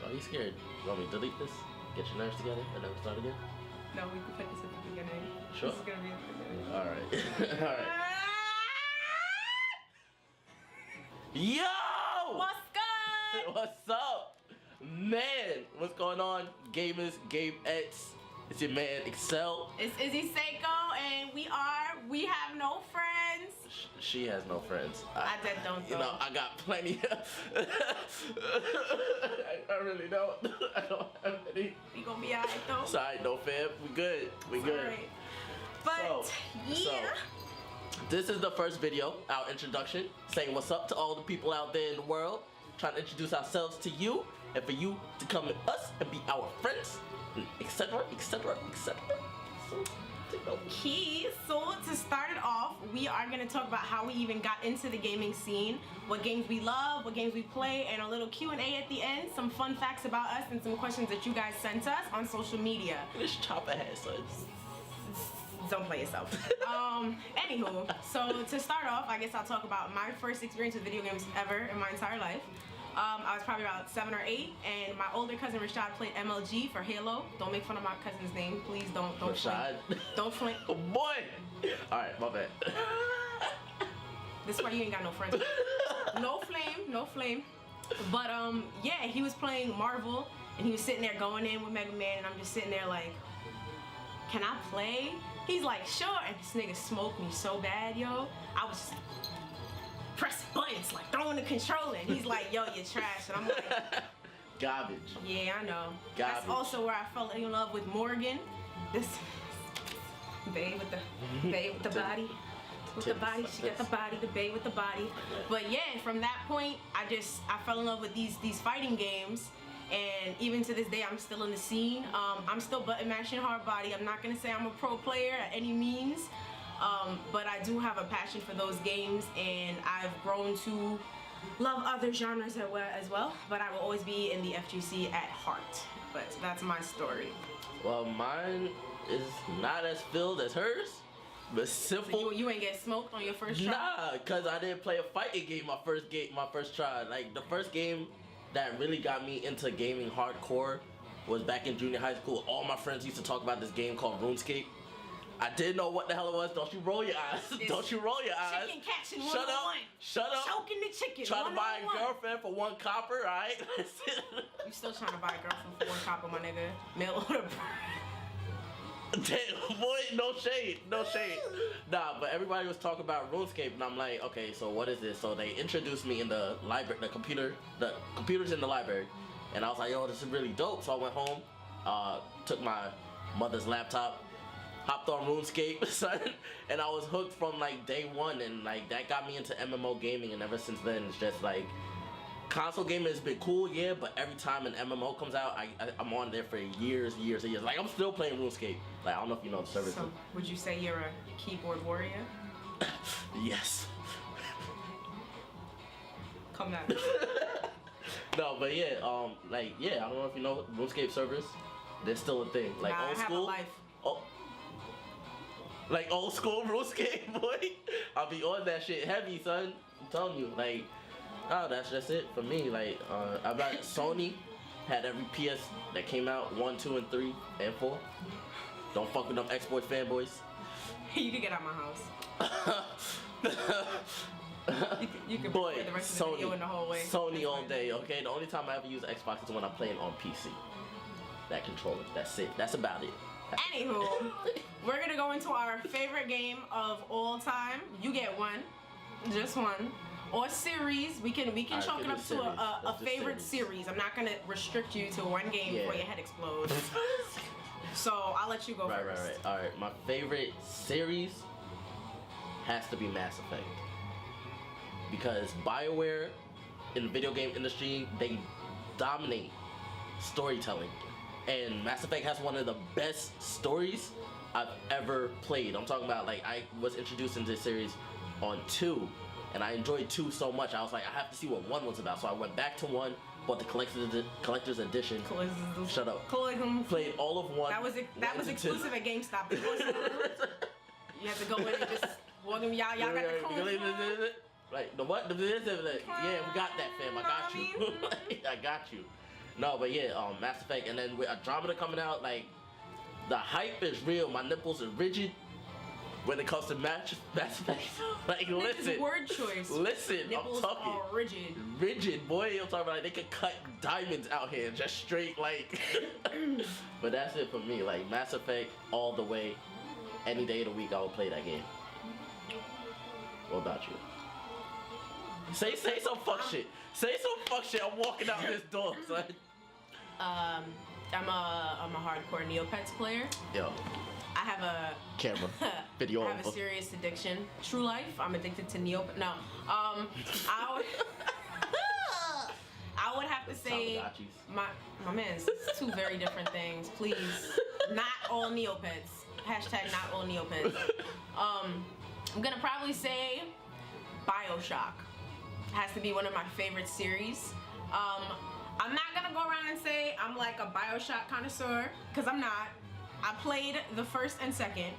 Are you scared? You want me to delete this? Get your nerves together and then start again? No, we can put this at the beginning. Sure. This is gonna be at the beginning. Alright. Alright. Yo! What's good? What's up? Man, what's going on? Gamers, Game X. It's your man, Excel. It's Izzy Seiko, and we have no friends. She has no friends. I just don't You know, I got plenty. I really don't. I don't have any. We gonna be alright though. It's alright, no fam. We good. We good. Right. But yeah. So, this is the first video, our introduction, saying what's up to all the people out there in the world, trying to introduce ourselves to you, and for you to come with us and be our friends, etc., etc., etc. So, take over. Key. So to start it off, we are going to talk about how we even got into the gaming scene, what games we love, what games we play, and a little Q&A at the end, some fun facts about us, and some questions that you guys sent us on social media. This chopper head, son. Don't play yourself. Anywho, so to start off, I guess I'll talk about my first experience with video games ever in my entire life. I was probably about 7 or 8, and my older cousin Rashad played MLG for Halo. Don't make fun of my cousin's name, please. Don't Rashad. Don't flame. Oh boy! Alright, my bad. This is why you ain't got no friends. No flame, no flame. But yeah, he was playing Marvel, and he was sitting there going in with Mega Man, and I'm just sitting there like, can I play? He's like, sure, and this nigga smoked me so bad, yo. I was just pressing buttons, like throwing the controller, and he's like, yo, you're trash, and I'm like, garbage. yeah, I know. Garbage. That's also where I fell in love with Morgan. This babe with the body. With the body, she got the body, the babe with the body. But yeah, from that point, I fell in love with these fighting games. And even to this day, I'm still in the scene. I'm still button mashing hard body. I'm not gonna say I'm a pro player at any means, but I do have a passion for those games, and I've grown to love other genres as well. But I will always be in the FGC at heart. But that's my story. Well, mine is not as filled as hers, but simple. So you ain't get smoked on your first try? Nah, cause I didn't play a fighting game my first try. Like the first game that really got me into gaming hardcore was back in junior high school. All my friends used to talk about this game called RuneScape. I didn't know what the hell it was. Don't you roll your eyes. Don't you roll your eyes. Chicken catching Shut up. Shut up. Choking the chicken. Trying to buy a girlfriend for 1 copper, alright? You still trying to buy a girlfriend for 1 copper, my nigga. Mail order. Damn, boy, no shade, no shade. Nah, but everybody was talking about RuneScape, and I'm like, okay, so what is this? So they introduced me in the library, the computers in the library, and I was like, yo, this is really dope. So I went home, took my mother's laptop, hopped on RuneScape, son, and I was hooked from like day one, and like that got me into MMO gaming, and ever since then, it's just like, console gaming has been cool, yeah, but every time an MMO comes out, I'm on there for years and years. Like, I'm still playing RuneScape. Like, I don't know if you know the service. So, would you say you're a keyboard warrior? Yes. Come on. No, but yeah, like, yeah, I don't know if you know RuneScape servers. They're still a thing. Like, nah, old I have school. A life. Oh. Like, old school RuneScape, boy. I'll be on that shit heavy, son. I'm telling you, like, oh, that's just it for me. Like, I got Sony had every PS that came out 1, 2, and 3, and 4. Don't fuck with them Xbox fanboys. You can get out my house. you can boy, the rest Sony, of the video in the hallway. Sony all day. Okay, the only time I ever use Xbox is when I'm playing on PC. That controller. That's it. That's about it. Anywho, we're gonna go into our favorite game of all time. You get one, just one. Or series, we can chalk it up to a favorite series. I'm not gonna restrict you to one game before your head explodes. So I'll let you go first. Right. Alright, my favorite series has to be Mass Effect. Because BioWare in the video game industry, they dominate storytelling. And Mass Effect has one of the best stories I've ever played. I'm talking about, like, I was introduced into this series on 2. And I enjoyed 2 so much, I was like, I have to see what 1 was about. So I went back to 1, bought the collector's edition. Shut up. Played all of 1. That was exclusive at GameStop. You have to go in and just walk in. Y'all got the code. Like, the what? Yeah, we got that, fam. I got you. I got you. No, but yeah, Mass Effect, and then with Andromeda coming out, like the hype is real. My nipples are rigid when it comes to Mass Effect. Like, listen, word choice. Listen, Nipples I'm talking are rigid. rigid, boy. I'm talking about like they could cut diamonds out here, just straight like. But that's it for me. Like Mass Effect all the way. Any day of the week, I will play that game. What about you? Say some fuck shit. Say some fuck shit. I'm walking out this door, son. I'm a hardcore Neopets player. Yo, I have a camera, video I have a over. serious addiction. True life. I'm addicted to Neopets. No. I would I would have to say my man's two very different things. Please, not all Neopets. Hashtag not all Neopets. I'm gonna probably say BioShock. Has to be one of my favorite series. I'm not gonna go around and say I'm like a BioShock connoisseur, because I'm not. I played the first and second.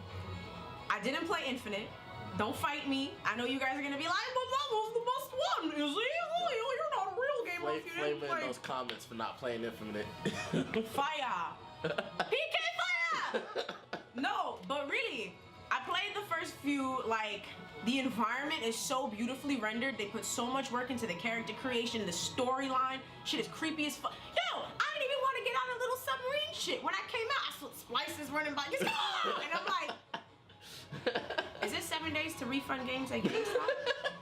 I didn't play Infinite. Don't fight me. I know you guys are gonna be like, but that was the best one, is it? Oh, you're not a real gamer if you didn't play. In those comments for not playing Infinite. Fire! PK fire! No, but really, I played the first few, like, the environment is so beautifully rendered. They put so much work into the character creation, the storyline. Shit is creepy as fuck. Yo, I didn't even want to get on a little submarine shit. When I came out, I saw splices running by. Just, and I'm like, is it 7 days to refund games at GameStop?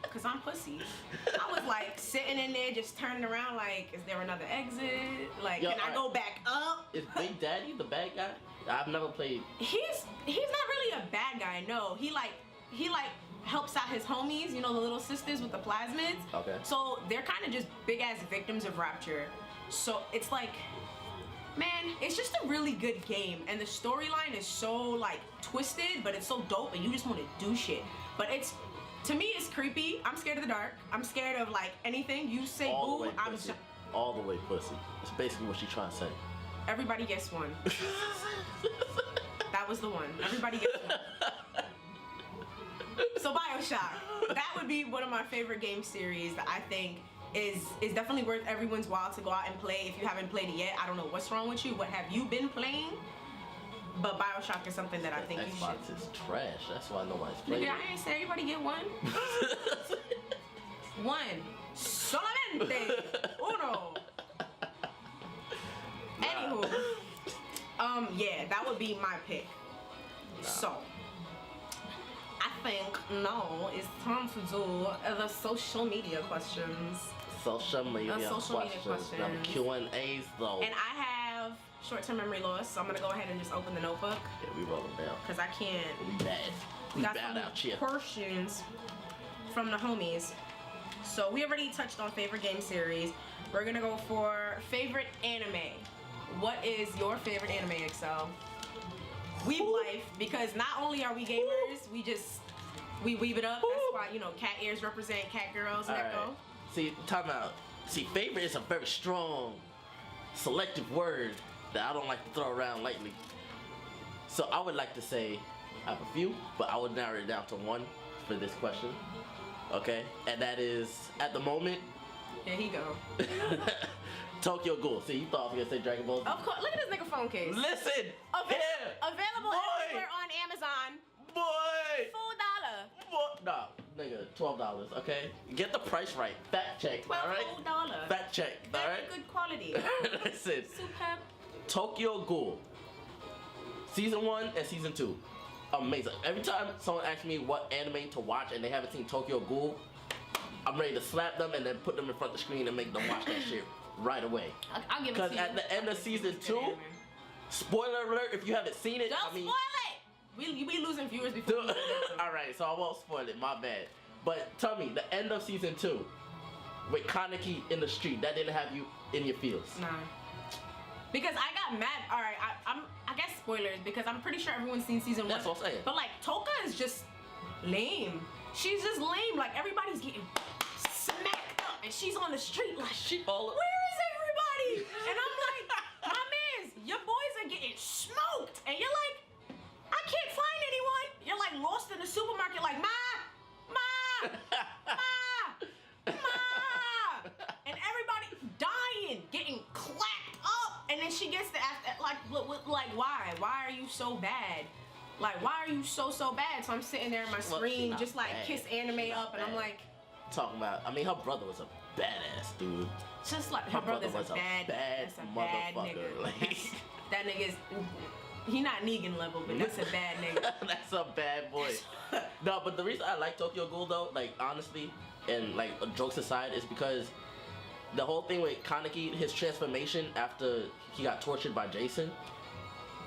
Because I'm pussy. I was like sitting in there just turning around like, is there another exit? Like, yo, can I go back up? Is Big Daddy the bad guy? I've never played. He's not really a bad guy, no. He helps out his homies, you know, the little sisters with the plasmids. Okay. So they're kind of just big ass victims of Rapture. So it's like, man, it's just a really good game, and the storyline is so like twisted, but it's so dope, and you just want to do shit. But it's, to me, it's creepy. I'm scared of the dark. I'm scared of like anything. You say boo, I'm all the way pussy. That's basically what she's trying to say. Everybody gets one. That was the one. Everybody gets one. So BioShock, that would be one of my favorite game series that I think is definitely worth everyone's while to go out and play. If you haven't played it yet, I don't know what's wrong with you. What have you been playing? But BioShock is something that I think you should. Xbox is trash. That's why nobody's playing. Nigga, I ain't say everybody get one. One. Solamente. Uno. Anywho. Yeah, that would be my pick. Nah. So, I think now it's time to do the social media questions. Social media questions. Them Q&As though. And I have short-term memory loss, so I'm gonna go ahead and just open the notebook. Yeah, we roll them down. Cause I can't. We bad. We got bad some out here. questions from the homies. So we already touched on favorite game series. We're gonna go for favorite anime. What is your favorite anime, Excel? Weeb life, because not only are we gamers, we weave it up. That's why, you know, cat ears represent cat girls. Right. See, time out. See, favorite is a very strong, selective word that I don't like to throw around lightly. So I would like to say I have a few, but I would narrow it down to one for this question. Okay? And that is, at the moment... Here he go. Tokyo Ghoul. See, you thought I was gonna say Dragon Ball Z. Of course. Look at this nigga phone case. Listen! Available everywhere on Amazon. Boy! $4. Boy! Nah, nigga, $12, okay? Get the price right. Fact check, alright? $12. Fact check, alright? Very good quality. Listen. Superb. Tokyo Ghoul. Season 1 and Season 2. Amazing. Every time someone asks me what anime to watch and they haven't seen Tokyo Ghoul, I'm ready to slap them and then put them in front of the screen and make them watch that shit right away. I'll give it to you. Because at the end of Season 2, spoiler alert, if you haven't seen it, don't spoil it! We losing viewers before we Alright, so I won't spoil it, my bad. But tell me, the end of Season 2, with Kaneki in the street, that didn't have you in your feels? Nah. Because I got mad. Alright, I guess spoilers, because I'm pretty sure everyone's seen Season 1. That's what I'm saying. But like, Toka is just lame. She's just lame. Like, everybody's getting smacked up, and she's on the street like, where is everybody? And I'm like, my mans, your boys are getting smoked, and you're like, I can't find anyone. You're like lost in the supermarket, like, Ma, and everybody dying, getting clapped she gets the like why? Why are you so bad? Like, why are you so bad? So I'm sitting there on my screen, just like bad. kiss anime up, and I'm like, talking about. I mean, her brother was a badass dude. Just like her brother's was a bad motherfucker. nigga. Like, that nigga's. He not Negan level, but that's a bad nigga. That's a bad boy. No, but the reason I like Tokyo Ghoul though, like honestly, and like jokes aside, is because the whole thing with Kaneki, his transformation after he got tortured by Jason,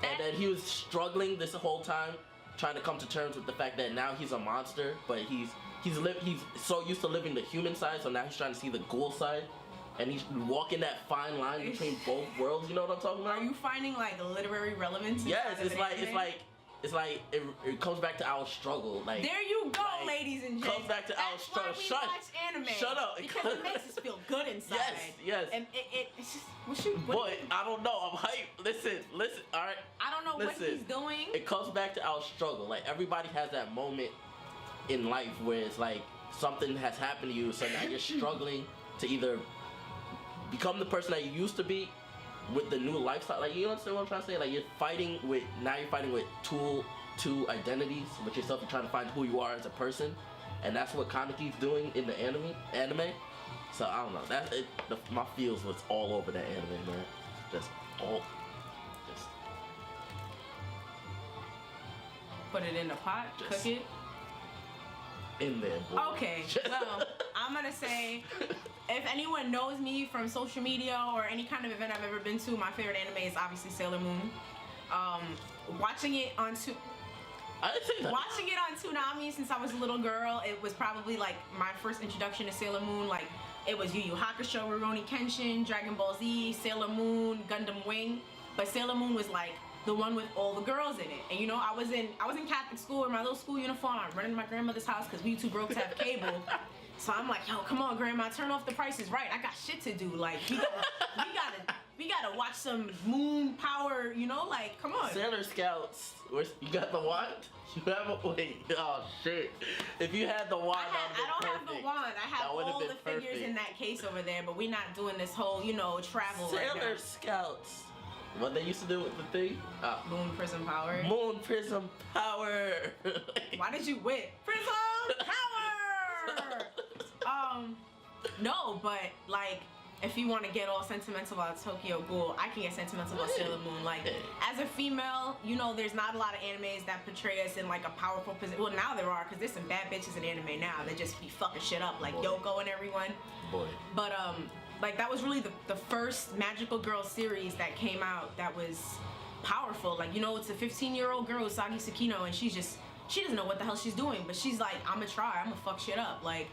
and then he was struggling this whole time, trying to come to terms with the fact that now he's a monster, but he's so used to living the human side, so now he's trying to see the ghoul side. And he's walking that fine line between both worlds. You know what I'm talking about? Are you finding like literary relevance? Yes, it's like it comes back to our struggle. Like there you go, like, ladies and gents. Comes back to our struggle. That's why we watch anime. Shut up. Because it makes us feel good inside. Yes. And it's just Boy, I don't know. I'm hyped. Listen. All right. I don't know what he's doing. It comes back to our struggle. Like everybody has that moment in life where it's like something has happened to you, so now you're struggling to either become the person that you used to be with the new lifestyle. Like, you understand what I'm trying to say? Like, you're fighting with two identities with yourself. You're trying to find who you are as a person, and that's what Kaneki's doing in the anime. So I don't know. My feels was all over that anime, man. Just put it in the pot, cook it. In there, boy. Okay, well, I'm gonna say, if anyone knows me from social media or any kind of event I've ever been to, my favorite anime is obviously Sailor Moon. Watching it on Toonami since I was a little girl, it was probably like my first introduction to Sailor Moon. Like, it was Yu Yu Hakusho, Rurouni Kenshin, Dragon Ball Z, Sailor Moon, Gundam Wing. But Sailor Moon was like the one with all the girls in it. And you know, I was in Catholic school in my little school uniform. I'm running to my grandmother's house because we too broke to have cable. So I'm like, yo, come on, Grandma, turn off The Price is Right. I got shit to do. Like, we gotta watch some moon power, you know, like, come on. Sailor Scouts. You got the wand? You have a wait. Oh shit. If you had the wand, I don't have the wand. I have all the figures in that case over there, but we're not doing this whole, you know, travel. Sailor Scouts. What they used to do with the thing? Moon Prism Power. Moon Prism Power. Why did you whip? Prism Power! No, but like, if you want to get all sentimental about Tokyo Ghoul, I can get sentimental about Sailor Moon. Like, as a female, you know, there's not a lot of animes that portray us in like a powerful position. Well, now there are, because there's some bad bitches in anime now that just be fucking shit up, like Yoko and everyone. Boy. But like, that was really the first magical girl series that came out that was powerful. Like, you know, it's a 15-year-old girl, Usagi Tsukino, and she doesn't know what the hell she's doing, but she's like, I'ma try, I'ma fuck shit up. Like,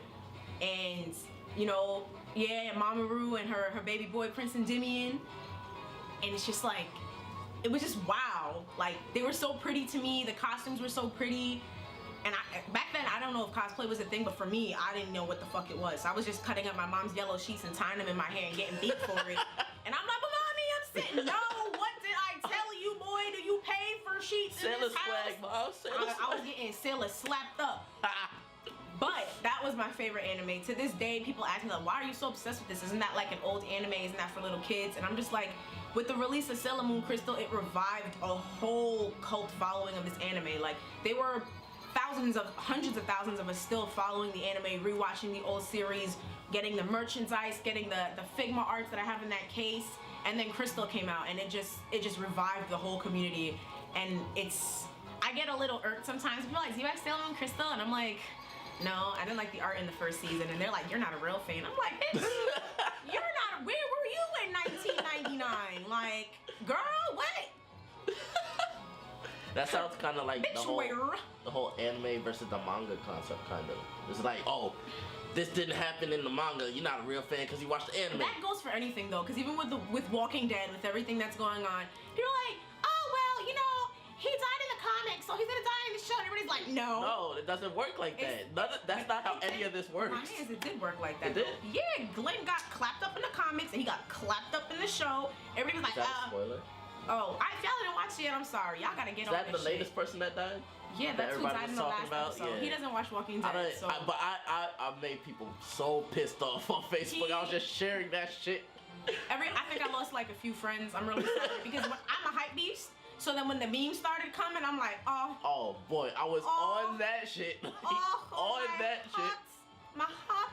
and, you know, yeah, Mamoru and her baby boy, Prince Endymion. And it's just like, it was just wow. Like, they were so pretty to me, the costumes were so pretty. And back then, I don't know if cosplay was a thing, but for me, I didn't know what the fuck it was. So I was just cutting up my mom's yellow sheets and tying them in my hair and getting beat for it. And I'm like, but mommy, I'm sitting. No, what did I tell you, boy? Do you pay for sheets in this house? I was getting Sailor slapped up. But that was my favorite anime. To this day, people ask me, like, why are you so obsessed with this? Isn't that like an old anime? Isn't that for little kids? And I'm just like, with the release of Sailor Moon Crystal, it revived a whole cult following of this anime. Like, they were hundreds of thousands of us still following the anime, rewatching the old series, getting the merchandise, getting the Figma arts that I have in that case. And then Crystal came out, and it just revived the whole community. And I get a little irked sometimes. People are like, do you like Sailor Moon Crystal? And I'm like, no, I didn't like the art in the first season. And they're like, you're not a real fan. I'm like, bitch, where were you in 1999? Like, girl, what? That sounds kind of like the whole anime versus the manga concept, kind of. It's like, oh, this didn't happen in the manga. You're not a real fan because you watched the anime. That goes for anything, though, because even with Walking Dead, with everything that's going on, people are like, oh, well, you know, he died in the comics, so he's gonna die in the show. And everybody's like, no. No, it doesn't work like that. That's not how any of this works. My hands, it did work like that. It did? Yeah, Glenn got clapped up in the comics, and he got clapped up in the show. Everybody's like, Is that a spoiler? Oh, if y'all didn't watch it yet, I'm sorry. Y'all gotta get on this shit. Is that the latest person that died? Yeah, that's who died in the last episode. Yeah. He doesn't watch Walking Dead, But I made people so pissed off on Facebook. I was just sharing that shit. I think I lost like a few friends. I'm really sorry because I'm a hype beast. So then when the memes started coming, I'm like, Oh boy, I was on that shit. Like, on that shit. My heart.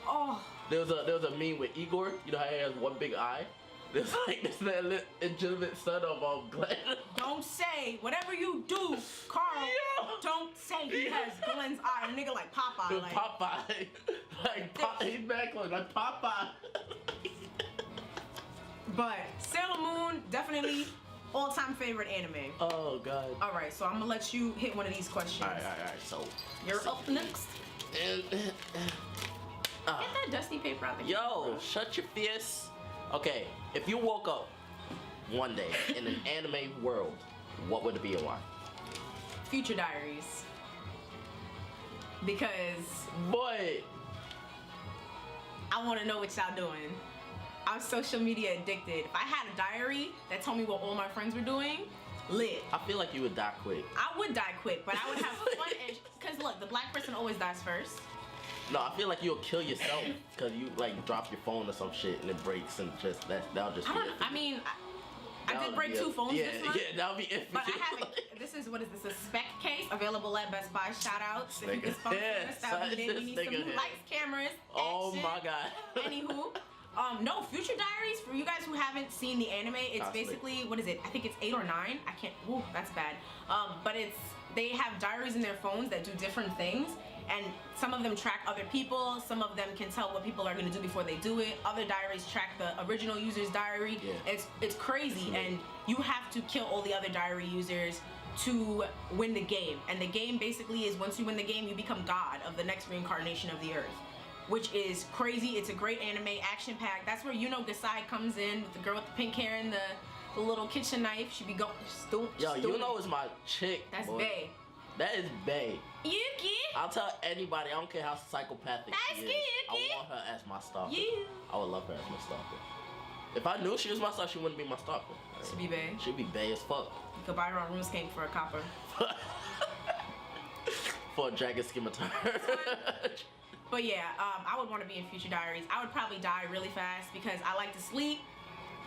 Oh. There was a meme with Igor. You know how he has one big eye. There's like this illegitimate son of Glenn. Don't say whatever you do, Carl. Yo. Don't say he has Glenn's eye. A nigga like Popeye. Like Popeye. He's back close like Popeye. But Sailor Moon, definitely all-time favorite anime. Oh god. All right, so I'm gonna let you hit one of these questions. All right. So you're up next. Get uh, that dusty paper out the yo, shut your face. Okay, if you woke up one day in an anime world, what would it be and why? Future Diaries. Because boy, I want to know what y'all doing. I'm social media addicted. If I had a diary that told me what all my friends were doing, lit. I feel like you would die quick. I would die quick, but I would have fun. Because look, the black person always dies first. No, I feel like you'll kill yourself because you like drop your phone or some shit and it breaks and just that'll just be it. I mean, I did break 2 phones this month. Yeah, that'll be it for but you. I haven't. This is a spec case available at Best Buy. Shout outs if you can sponsor us. That we need some new lights, cameras, action. Oh my god. Anywho. No, Future Diaries, for you guys who haven't seen the anime, it's basically, what is it? I think it's 8 or 9. I can't, ooh, that's bad. But they have diaries in their phones that do different things. And some of them track other people. Some of them can tell what people are going to do before they do it. Other diaries track the original user's diary. Yeah. It's crazy. And you have to kill all the other diary users to win the game. And the game basically is once you win the game, you become God of the next reincarnation of the Earth. Which is crazy. It's a great anime, action-packed. That's where Gasai comes in with the girl with the pink hair and the little kitchen knife. She be going. Yo, Yuno is my chick. That's boy. bae. That is bae. Yuki. I'll tell anybody. I don't care how psychopathic she is. Yuki. I want her as my stalker. You. I would love her as my stalker. If I knew she was my stalker, she wouldn't be my stalker. She'd be bae. She'd be bae as fuck. You could buy her on RuneScape for a copper. For a dragon scimitar. But yeah, I would want to be in Future Diaries. I would probably die really fast because I like to sleep.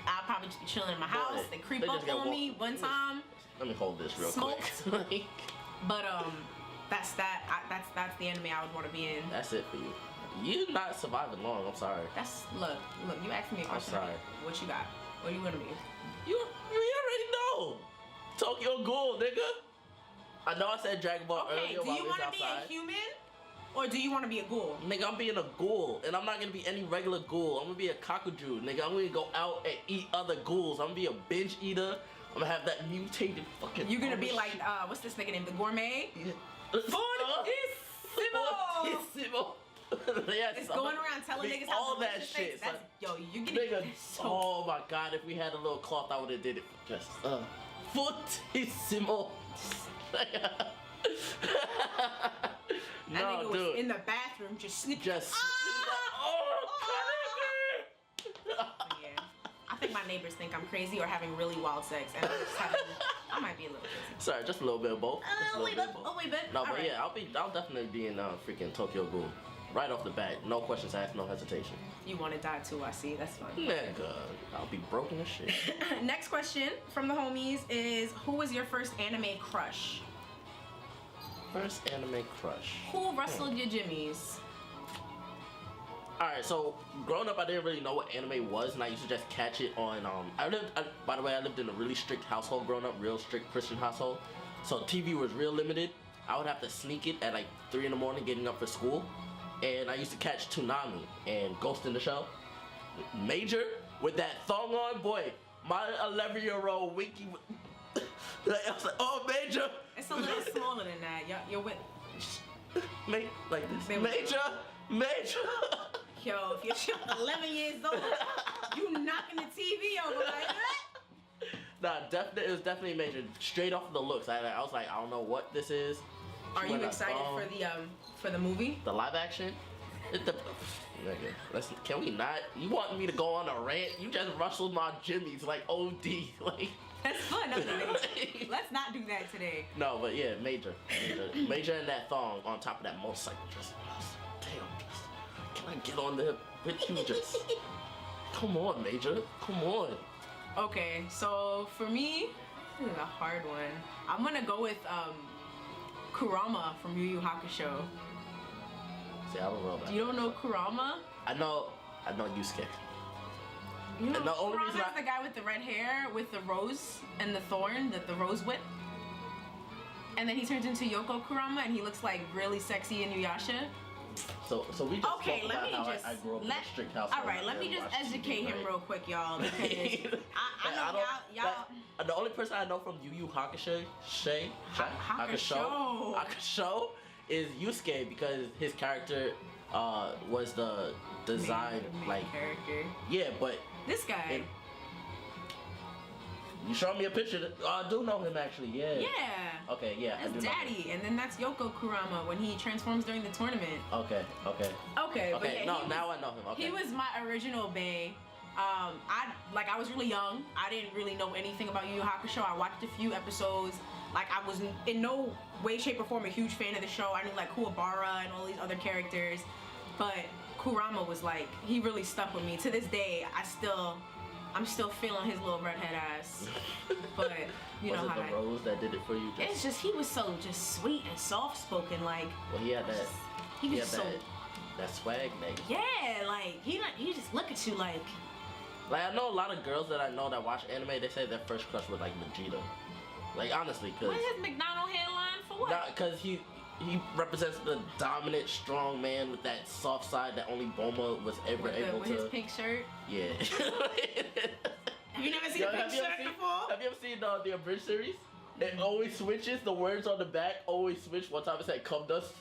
I'll probably just be chilling in my house. They creep up on me one time. Let me hold this real quick. But that's the anime I would want to be in. That's it for you. You're not surviving long. I'm sorry. Look. You asked me a question. I'm sorry. What you got? What are you gonna be? You already know. Tokyo Ghoul, nigga. I know I said Dragon Ball earlier. Okay, do you want to be a human? Or do you want to be a ghoul? Nigga, I'm being a ghoul, and I'm not gonna be any regular ghoul. I'm gonna be a kakuju, nigga. I'm gonna go out and eat other ghouls. I'm gonna be a binge eater. I'm gonna have that mutated fucking. You're gonna be like, what's this nigga name? The gourmet? Yeah. Fortissimo! Yes, it's going around telling niggas how all that shit. That's, yo, you get nigga, it. oh my god, if we had a little cloth, I would have did it for just fortissimo. That no, nigga dude. was in the bathroom just sneaking. Yeah. I think my neighbors think I'm crazy or having really wild sex, and I'm just having, I might be a little crazy. Sorry, just a little bit of both. A wee bit. No, all but right. yeah, I'll definitely be in freaking Tokyo Ghoul. Right off the bat, no questions asked, no hesitation. You want to die too, I see. That's fine. Nigga, I'll be broken as shit. Next question from the homies is, who was your first anime crush? First anime crush. Who rustled your jimmies? Alright, so growing up, I didn't really know what anime was, and I used to just catch it on. By the way, I lived in a really strict household growing up, real strict Christian household. So TV was real limited. I would have to sneak it at like 3 in the morning, getting up for school, and I used to catch Toonami and Ghost in the Shell. Major with that thong on, boy. My 11-year-old Winky. I was like, oh, Major. It's a little smaller than that. You're with. Like this. Major. Yo, if you're 11 years old, you knocking the TV over like that. Nah, it was definitely Major. Straight off the looks, I was like, I don't know what this is. Are you excited for the movie? The live action? Nigga, can we not? You want me to go on a rant? You just rustled my jimmies like OD. Like that's fun. Let's not do that today. No, but yeah, Major and that thong on top of that motorcycle. Just damn. Can I get on there with you? Just Come on, Major. Come on. Okay, so for me, this is a hard one. I'm gonna go with Kurama from Yu Yu Hakusho. See, I don't know that. You don't know Kurama? I know Yusuke. You know, And the only reason Kurama's the guy with the red hair, with the rose and the thorn, the rose whip. And then he turns into Yoko Kurama, and he looks like really sexy in Inuyasha. So we just Okay, talked let about me how just I grew up in a strict house. all right, let me just educate him real quick, y'all, because I know y'all. The only person I know from Yu Yu Hakusho, Hakusho is Yusuke, because his character was the design Main like character. yeah, but This guy. you showed me a picture. I do know him actually. Yeah. Yeah. Okay. Yeah. I That's do know him. Daddy, and then that's Yoko Kurama when he transforms during the tournament. Okay. Okay. But Okay. yeah, No, he now was, I know him. Okay. He was my original bae. I was really young. I didn't really know anything about Yu Yu Hakusho. I watched a few episodes. Like, I was in no way, shape, or form a huge fan of the show. I knew like Kuwabara and all these other characters, but Kurama was like, he really stuck with me. To this day, I'm still feeling his little redhead ass. But you know how Was it the rose that did it for you? it's just, he was so just sweet and soft spoken. Like, Well, he had that. he was had so that swag, nigga. yeah. Like he just look at you like. Like, I know a lot of girls that I know that watch anime, they say their first crush was like Vegeta. Like, honestly, cause What is his McDonald hairline for what? nah, cause he represents the dominant, strong man with that soft side that only Bulma was ever able with to. his pink shirt. Yeah. Have you never seen Yo, a pink have you ever shirt seen? before? Have you ever seen the abridged series? It always switches. The words on the back always switch. One time it said "cum dust."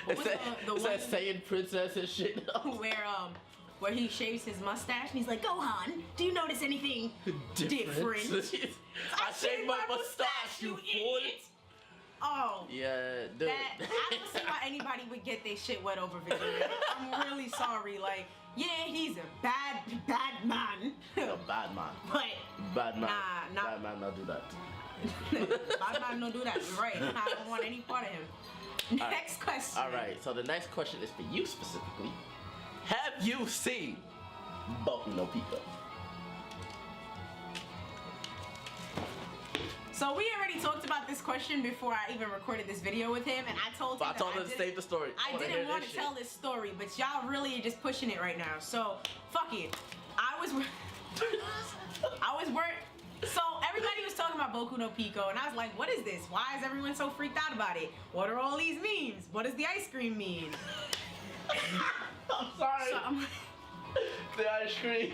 What was the it said one- Saiyan princess and shit. Where he shaves his mustache and he's like, Gohan, do you notice anything different? I shaved my mustache, you fool. idiot. Oh. Yeah, dude. I don't see why anybody would get their shit wet over Vegeta. I'm really sorry. Like, yeah, he's a bad man. A bad man. But Bad man. Nah. Bad man, not do that. bad man don't do that. You're right. I don't want any part of him. Next question. All right. So the next question is for you specifically. Have you seen Boku no Pico? So we already talked about this question before I even recorded this video with him, and I told him I told him to save the story. I didn't want to tell this story, but y'all really are just pushing it right now. So fuck it. I was worried. So everybody was talking about Boku no Pico, and I was like, what is this? Why is everyone so freaked out about it? What are all these memes? What does the ice cream mean? I'm sorry. So I'm The ice cream.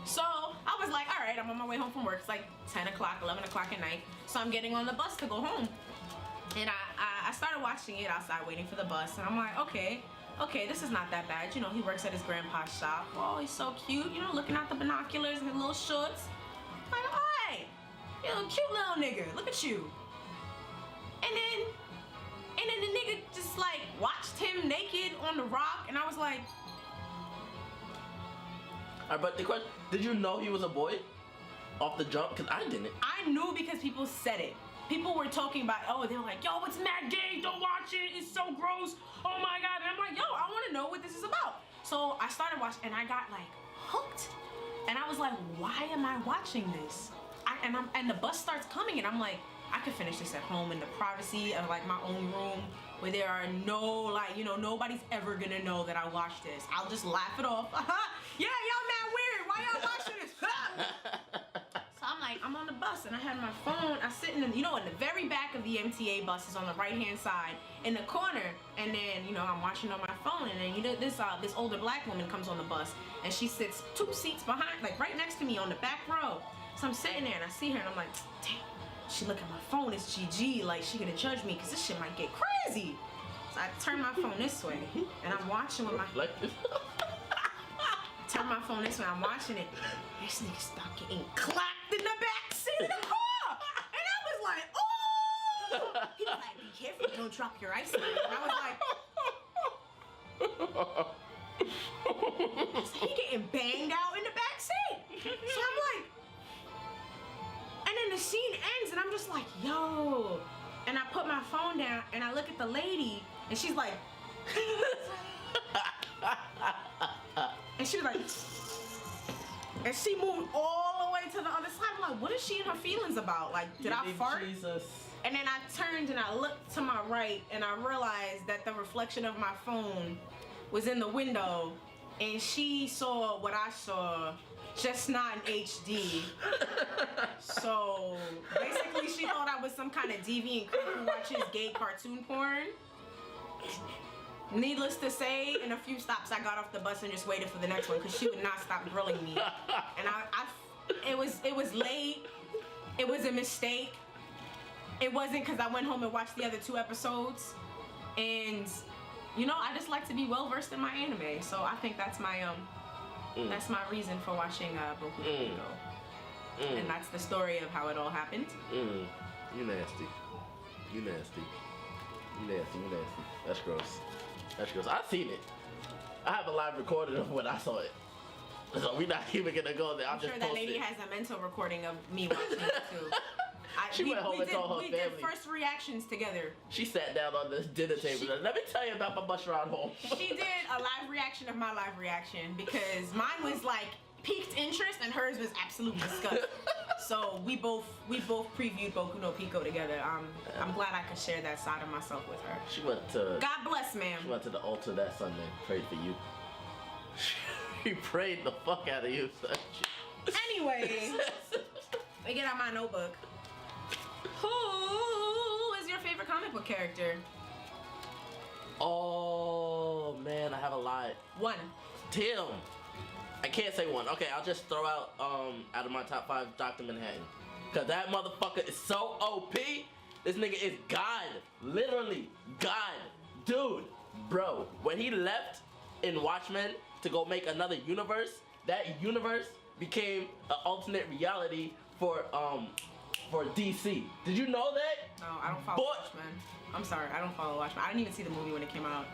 So I was like, all right, I'm on my way home from work. It's like 10 o'clock, 11 o'clock at night. So I'm getting on the bus to go home. And I started watching it outside waiting for the bus. And I'm like, okay, this is not that bad. You know, he works at his grandpa's shop. Oh, he's so cute. You know, looking out the binoculars and his little shorts. I'm like, all right, you know, cute little nigga. Look at you. And then the nigga just like watched him naked on the rock. And I was like, Alright, but the question, did you know he was a boy off the jump? Because I didn't. I knew because people said it. People were talking about, oh, they were like, yo, it's mad gay, don't watch it, it's so gross, oh my god. And I'm like, yo, I want to know what this is about. So I started watching, and I got like hooked. And I was like, why am I watching this? And the bus starts coming, and I'm like, I could finish this at home in the privacy of like my own room, where there are no, like, you know, nobody's ever gonna know that I watched this. I'll just laugh it off. Yeah, y'all mad weird. Why y'all watching this? So I'm like, I'm on the bus and I had my phone. I sit in the, you know, in the very back of the MTA buses on the right hand side in the corner. And then, you know, I'm watching on my phone, and then, you know, this older black woman comes on the bus, and she sits 2 seats behind, like right next to me on the back row. So I'm sitting there and I see her and I'm like, damn, she look at my phone, it's GG, like she gonna judge me because this shit might get crazy. So I turn my phone this way and I'm watching with my turn my phone this way, I'm watching it. This nigga start getting clapped in the back seat of the car. And I was like, oh! He was like, be careful, don't drop your ice cream. And I was like, he getting banged out in the back seat. So I'm like, and then the scene ends and I'm just like, yo. And I put my phone down and I look at the lady and she's like, And she was like, and she moved all the way to the other side. I'm like, what is she in her feelings about? Like, did I fart? Jesus. And then I turned and I looked to my right and I realized that the reflection of my phone was in the window, and she saw what I saw, just not in HD. So basically she thought I was some kind of deviant creep who watches gay cartoon porn. Needless to say, in a few stops I got off the bus and just waited for the next one because she would not stop grilling me. And it was late. It was a mistake. It wasn't because I went home and watched the other 2 episodes. And you know, I just like to be well versed in my anime, so I think that's my that's my reason for watching Boku no Pico. And that's the story of how it all happened. You nasty. You nasty. You nasty. You nasty. That's gross. That's gross. I've seen it. I have a live recording of when I saw it. So we're not even gonna go there. I'm sure that lady has a mental recording of me watching it too. She went home and told her family. We did first reactions together. She sat down on the dinner table. Let me tell you about my bus ride home. She did a live reaction of my live reaction because mine was like piqued interest and hers was absolute disgust. So we both previewed Boku no Pico together. I'm glad I could share that side of myself with her. She went to. God bless, ma'am. She went to the altar that Sunday. Prayed for you. She prayed the fuck out of you, son. Anyway, we get out my notebook. Who is your favorite comic book character? Oh man, I have a lot. One. Damn. I can't say one. Okay, I'll just throw out of my top 5 Dr. Manhattan. Cause that motherfucker is so OP. This nigga is God. Literally God. Dude, bro, when he left in Watchmen to go make another universe, that universe became an alternate reality for DC. Did you know that? No, I don't follow Watchmen. I'm sorry, I don't follow Watchmen. I didn't even see the movie when it came out.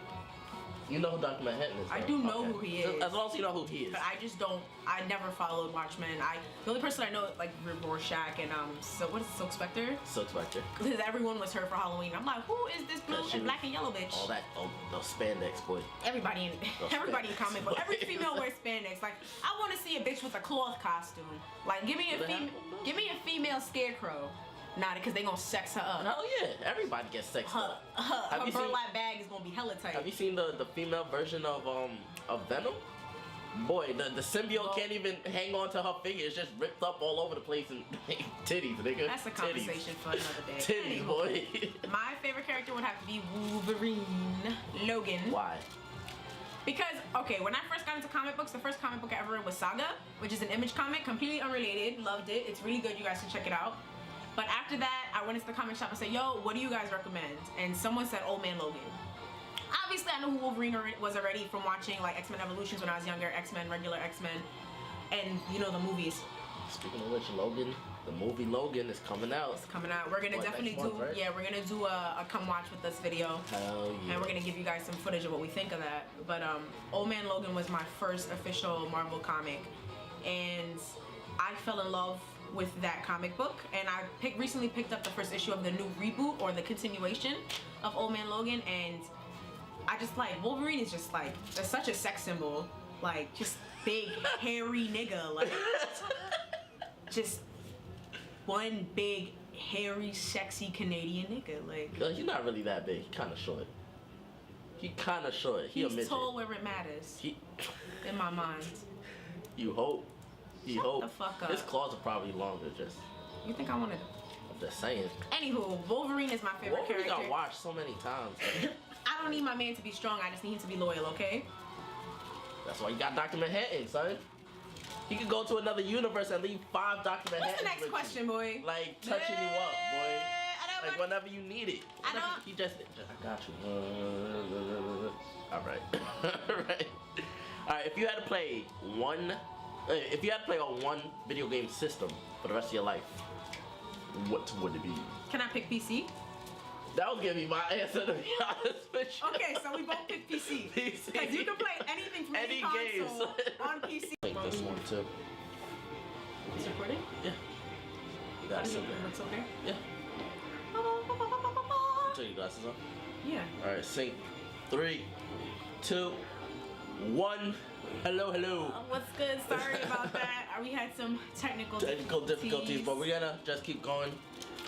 You know who Dr. Manhattan is, though. I do know who he is. As long as you know who he is. But I just don't, I never followed Watchmen. The only person I know is like Rorschach and so what is it, Silk Spectre? Silk Spectre. Because everyone was her for Halloween. I'm like, who is this blue and black and yellow bitch? All that, those spandex boy. Everybody in comic book. Every female wears spandex. Like, I want to see a bitch with a cloth costume. Like, give me a female scarecrow. Nah, because they gonna sex her up. Hell yeah, everybody gets sexed up. Her burlap bag is gonna be hella tight. Have you seen the female version of Venom? Boy, the symbiote can't even hang on to her finger. It's just ripped up all over the place and titties, nigga. That's a conversation for another day. Titties, boy. My favorite character would have to be Wolverine. Logan. Why? Because, okay, when I first got into comic books, the first comic book I ever read was Saga, which is an Image comic, completely unrelated. Loved it. It's really good. You guys should check it out. But after that, I went into the comic shop and said, yo, what do you guys recommend? And someone said Old Man Logan. Obviously, I knew who Wolverine was already from watching like X-Men Evolutions when I was younger, X-Men, regular X-Men, and you know, the movies. Speaking of which, Logan, the movie Logan is coming out. It's coming out. We're gonna definitely do, right? Yeah, we're gonna do a come watch with us video. Hell yeah. And we're gonna give you guys some footage of what we think of that. But Old Man Logan was my first official Marvel comic, and I fell in love with that comic book, and I recently picked up the first issue of the new reboot or the continuation of Old Man Logan, and I just like Wolverine is just like such a sex symbol, like just big hairy nigga, like just one big hairy sexy Canadian nigga, like. He's not really that big. He kind of short. He's tall where it matters. In my mind. You hope. Shut the fuck up. His claws are probably longer, just. You think I wanted? I'm just saying. Anywho, Wolverine is my favorite character. Wolverine got watched so many times. I don't need my man to be strong. I just need him to be loyal, okay? That's why you got Dr. Manhattan, son. He could go to another universe and leave 5 Dr. Manhattans. What's the next question, boy? Like touching you up, boy. Like whenever you need it. I don't. He just I got you. All right. All right. If you had to play on one video game system for the rest of your life, what would it be? Can I pick PC? That was gonna be my answer, to be honest with you. Okay, so we both pick PC. Because you can play anything from any console on PC. I think this one too. It's recording? Yeah. You got it. Looks okay? Yeah. Take your glasses off. Yeah. Alright, sync. 3, 2, 1. Hello. What's good? Sorry about that. We had some technical Difficulties, but we're gonna just keep going.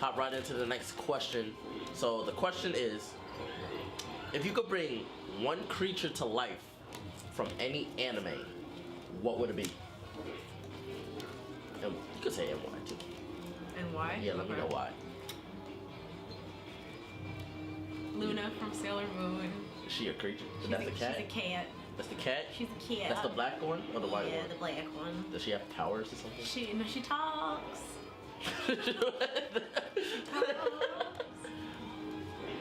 Hop right into the next question. So the question is, if you could bring one creature to life from any anime, what would it be? You could say and why too. And why? Yeah, let me know why. Luna from Sailor Moon. Is she a creature? That's a cat? She's a cat. That's the cat? She's a cat. That's the black one or the white one? Yeah, the black one. Does she have powers or something? She talks.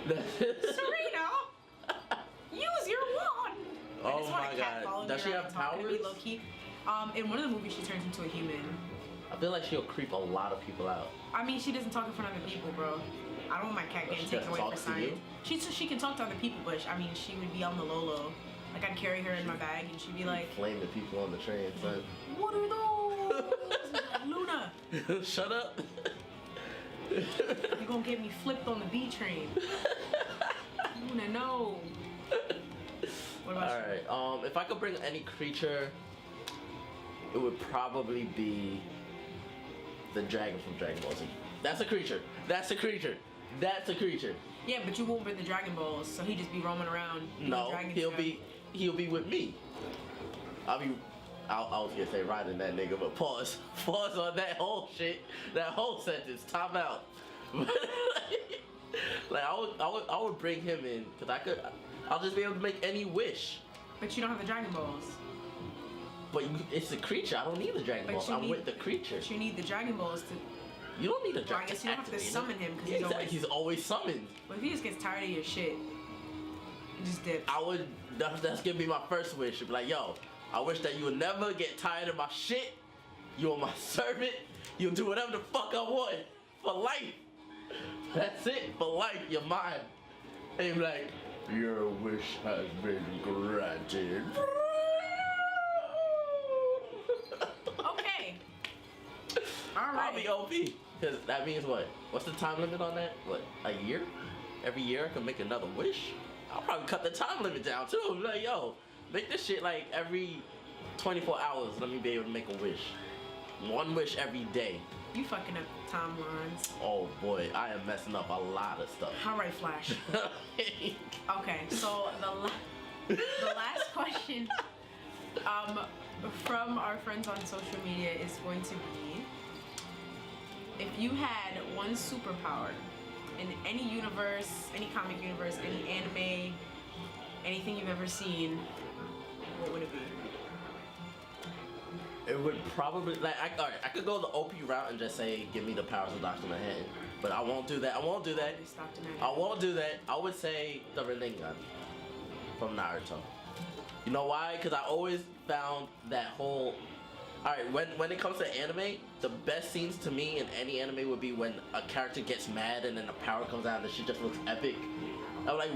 Serena, use your wand. Oh my god. Does she have powers? Low key. In one of the movies, she turns into a human. I feel like she'll creep a lot of people out. I mean, she doesn't talk in front of other people, bro. I don't want my cat getting taken away for science. She can talk to other people, but I mean, she would be on the low. Like I'd carry her in my bag, and she'd be like, flame the people on the train, son. What are those? Luna. Shut up. You're gonna get me flipped on the B train. Luna, no. What about you? Alright, if I could bring any creature, it would probably be the dragon from Dragon Ball Z. That's a creature. That's a creature. That's a creature. Yeah, but you won't bring the Dragon Balls, so he'd just be roaming around. No, he'll be with me. I was gonna say riding that nigga, but pause on that whole shit, that whole sentence. Time out. Like I would bring him in because I'll just be able to make any wish. But you don't have the Dragon Balls. But it's a creature. I don't need the Dragon Balls. I'm with the creature. But you need the Dragon Balls to. You don't need a dragon. I guess you don't have to summon him because he's always summoned. But if he just gets tired of your shit, he just dips. That's gonna be my first wish. Be like, yo, I wish that you would never get tired of my shit. You're my servant. You'll do whatever the fuck I want for life. That's it, for life. You're mine. And he'd be like, your wish has been granted. Okay. All right. I'll be OP. Because that means what? What's the time limit on that? What, a year? Every year I can make another wish? I'll probably cut the time limit down too. Like, yo, make this shit like every 24 hours. Let me be able to make a wish. One wish every day. You fucking up timelines. Oh boy, I am messing up a lot of stuff. All right, Flash. Okay, so the last question from our friends on social media is going to be, if you had one superpower in any universe, any comic universe, any anime, anything you've ever seen, what would it be? It would probably, like, alright, I could go the OP route and just say, give me the powers of Dr. Manhattan. But I won't do that. I won't do that. I would say the Rinnegan from Naruto. You know why? Because I always found that whole... Alright, when it comes to anime, the best scenes to me in any anime would be when a character gets mad and then the power comes out and the shit just looks epic. I'm like,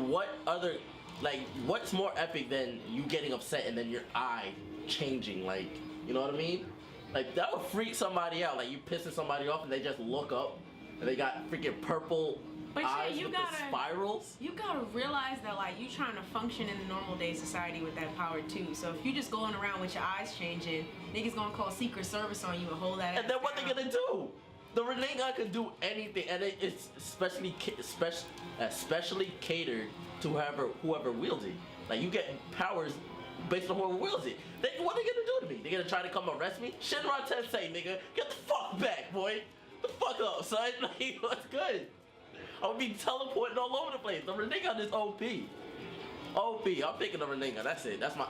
what's more epic than you getting upset and then your eye changing, like, you know what I mean? Like, that would freak somebody out. Like, you pissing somebody off and they just look up and they got freaking purple eyes with the spirals. You gotta realize that, like, you trying to function in the normal day society with that power too. So if you just going around with your eyes changing, niggas gonna call Secret Service on you and hold that ass And then what down. they gonna do? The Rinnegan can do anything, and it's especially catered to whoever wields it. Like, you get powers based on whoever wields it. What are they gonna do to me? They gonna try to come arrest me? Shinra Tensei, nigga, get the fuck back, boy. The fuck up, son. Like, what's good? I would be teleporting all over the place. The Rinnegan is OP. OP. I'm picking the Rinnegan. That's it. That's my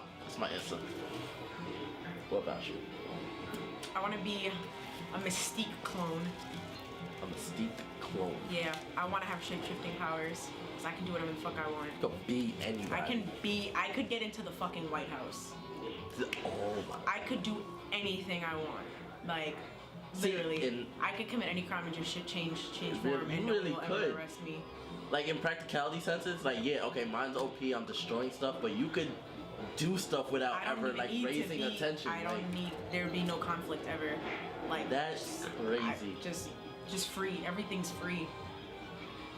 answer. What about you? I want to be a Mystique clone. A Mystique clone. Yeah, I want to have shape-shifting powers, so I can do whatever the fuck I want. You could be anybody. I could get into the fucking White House. Oh my. I could do anything I want. Like, literally. I could commit any crime and just shit change form and no one will ever arrest me. Like, in practicality senses, like, yeah, okay, mine's OP, I'm destroying stuff, but you could do stuff without ever, like, raising attention. I don't need, there'd be no conflict ever. Like, that's crazy. Just free. Everything's free.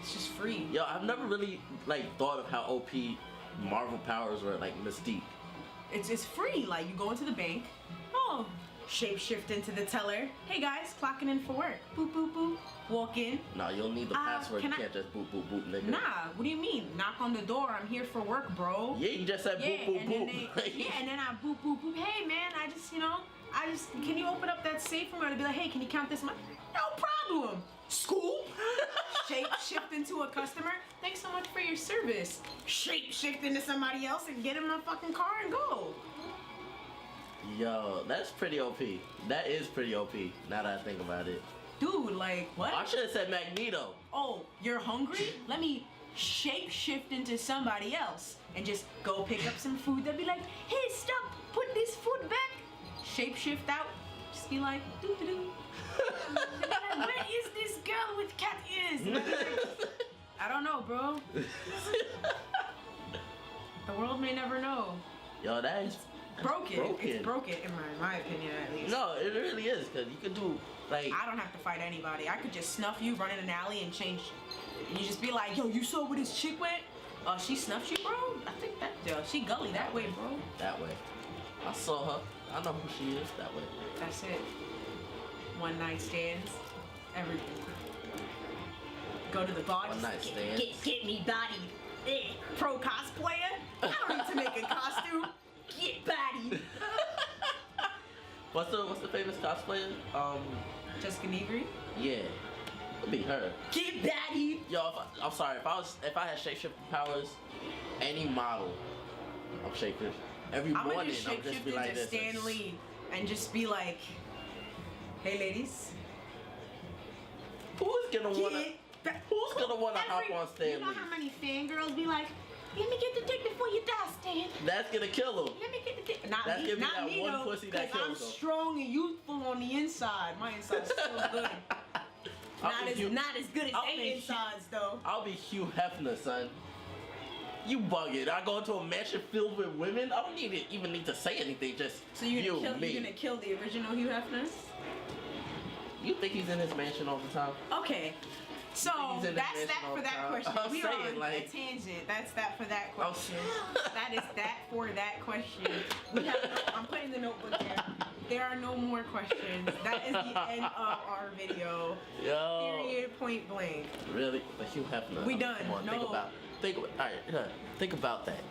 It's just free. Yo, I've never really, like, thought of how OP Marvel powers were, like, Mystique. it's free. Like you go into the bank, oh, shape-shift into the teller. Hey guys, clocking in for work. Boop boop boop. Walk in. No, you'll need the password. You can't just boop boop boop, nigga. Nah, what do you mean? Knock on the door. I'm here for work, bro. Yeah, you just said boop boop boop. Yeah, and then I boop boop boop. Hey man, can you open up that safe for me? I'd be like, hey, can you count this money? No problem. Scoop. Shape shift into a customer. Thanks so much for your service. Shape shift into somebody else and get in my fucking car and go. Yo, that's pretty OP. That is pretty OP. Now that I think about it. Dude, like what? I should have said Magneto. Oh, you're hungry? Let me shape shift into somebody else and just go pick up some food. They'll be like, hey, stop, put this food back. Shape shift out. Just be like, doo doo doo. Like, where is this girl with cat ears? And I'll be like, I don't know, bro. The world may never know. Yo, that is broken. It's broken in my opinion, at least. No, it really is, because you could do, like... I don't have to fight anybody. I could just snuff you, run in an alley, and change. And you just be like, yo, you saw where this chick went? She snuffed you, bro? I think that, she gully that way, bro. That way. I saw her. I know who she is that way. That's it. One night stands. Everything. Go to the bar. One night stands. Get me bodied. Pro cosplayer? I don't need to make a costume. Get bodied. What's the famous cosplayer? Jessica Negri? Yeah. It'd be her. Get bodied. Yo, I'm sorry. If I had shapeshifting powers, any model of shapeshift, every morning I'm just be like this. Stan Lee and just be like, hey ladies. Who's gonna wanna hop on Stan Lee? You know how many fangirls be like, let me get the dick before you die, Stan. That's gonna kill him. Let me get the dick. Not That's me, gonna be not that me one though, pussy that kills him. I'm strong and youthful on the inside. My inside's still good. Not as good as they insides though. I'll be Hugh Hefner, son. You bugging. I go into a mansion filled with women. I don't even need to say anything. Just so you're gonna kill the original Hugh Hefner? You think he's in his mansion all the time? Okay. So that's that for that question. We are on a tangent. That's that for that question. That is that for that question. I'm putting the notebook here. There are no more questions. That is the end of our video. Yo. Period. Point blank. Really? But Hugh Hefner. We done. Come on, no. Think about that.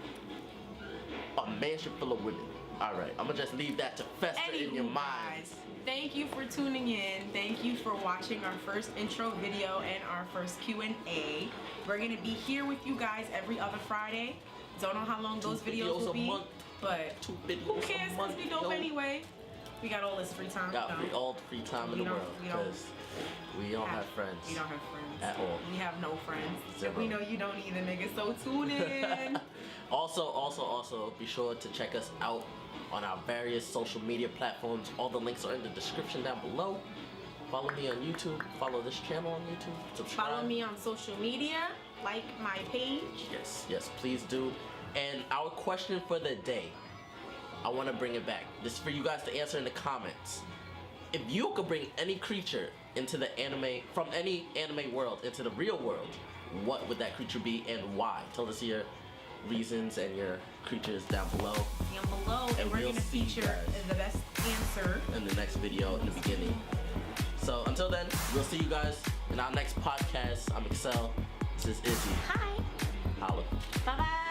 A mansion full of women. All right. I'm gonna just leave that to fester in your mind. Guys, thank you for tuning in. Thank you for watching our first intro video and our first Q&A. We're gonna be here with you guys every other Friday. Don't know how long those videos will be, but who cares? Because we dope anyway. We got all this free time. All the free time in the world. Because we don't have friends. We don't have friends. At all. We have no friends. Zero. We know you don't either, nigga. So tune in. Also, be sure to check us out on our various social media platforms. All the links are in the description down below. Follow me on YouTube. Follow this channel on YouTube. Subscribe. Follow me on social media. Like my page. Yes, please do. And our question for the day, I want to bring it back. This is for you guys to answer in the comments. If you could bring any creature into the anime, from any anime world into the real world, what would that creature be and why? Tell us your reasons and your creatures down below. And we're going to feature the best answer in the next video in the beginning. So until then, we'll see you guys in our next podcast. I'm Excel. This is Izzy. Hi. Holla. Bye-bye.